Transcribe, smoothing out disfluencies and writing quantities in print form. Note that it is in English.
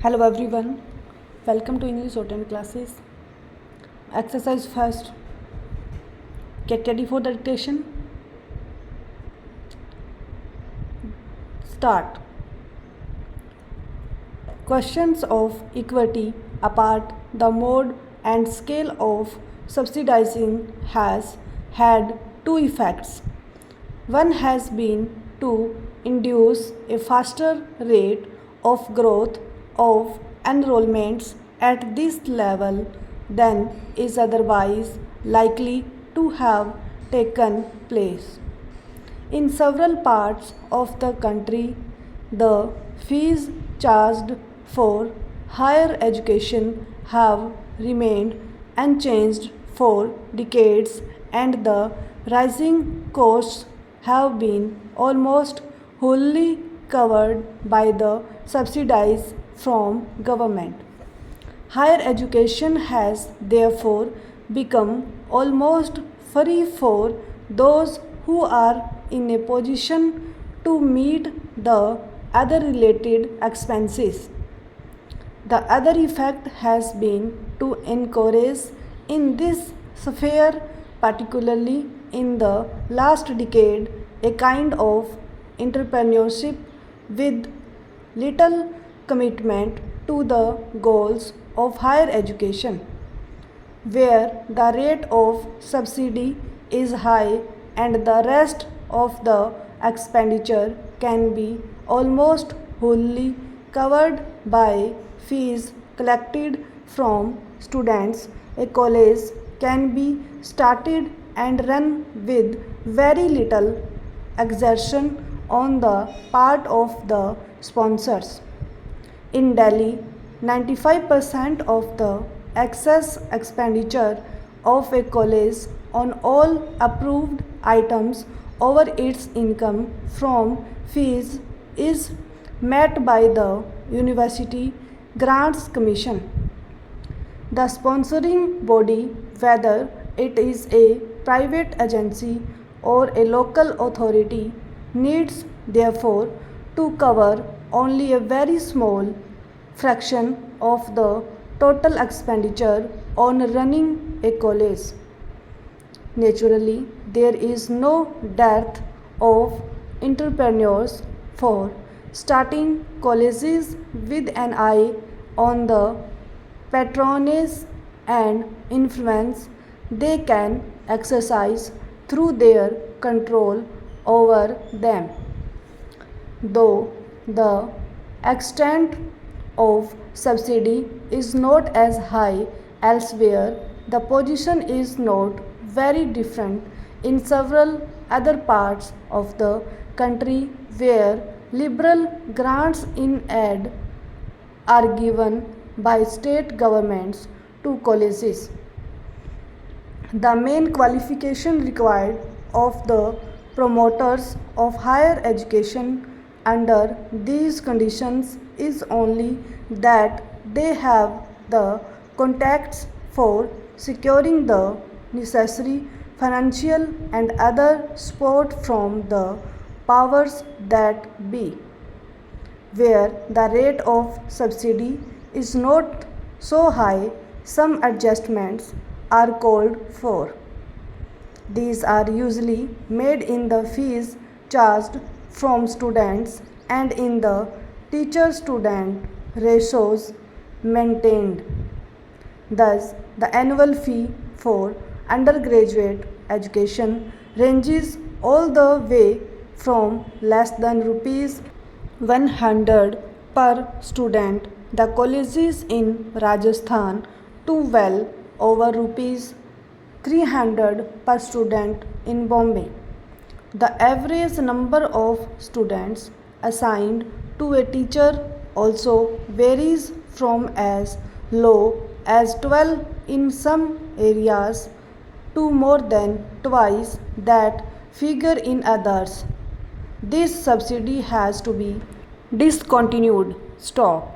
Hello everyone, welcome to English Written classes. Exercise first. Get ready for the dictation. Start. Questions of equity apart the mode and scale of subsidizing has had two effects. One has been to induce a faster rate of growth of enrollments at this level than is otherwise likely to have taken place. In several parts of the country, the fees charged for higher education have remained unchanged for decades, and the rising costs have been almost wholly covered by the subsidies from government. Higher education has therefore become almost free for those who are in a position to meet the other related expenses. The other effect has been to encourage in this sphere, particularly in the last decade, a kind of entrepreneurship with little commitment to the goals of higher education, where the rate of subsidy is high and the rest of the expenditure can be almost wholly covered by fees collected from students. A college can be started and run with very little exertion on the part of the sponsors. In Delhi, 95% of the excess expenditure of a college on all approved items over its income from fees is met by the University Grants Commission. The sponsoring body, whether it is a private agency or a local authority, needs therefore to cover only a very small fraction of the total expenditure on running a college. Naturally, there is no dearth of entrepreneurs for starting colleges with an eye on the patronage and influence they can exercise through their control over them. Though the extent of subsidy is not as high elsewhere, the position is not very different in several other parts of the country where liberal grants in aid are given by state governments to colleges. The main qualification required of the promoters of higher education under these conditions is only that they have the contacts for securing the necessary financial and other support from the powers that be. Where the rate of subsidy is not so high, some adjustments are called for. These are usually made in the fees charged from students and in the teacher-student ratios maintained. Thus, the annual fee for undergraduate education ranges all the way from less than rupees 100 per student, the colleges in Rajasthan, to well over rupees 300 per student in Bombay. The average number of students assigned to a teacher also varies from as low as 12 in some areas to more than twice that figure in others. This subsidy has to be discontinued. Stop.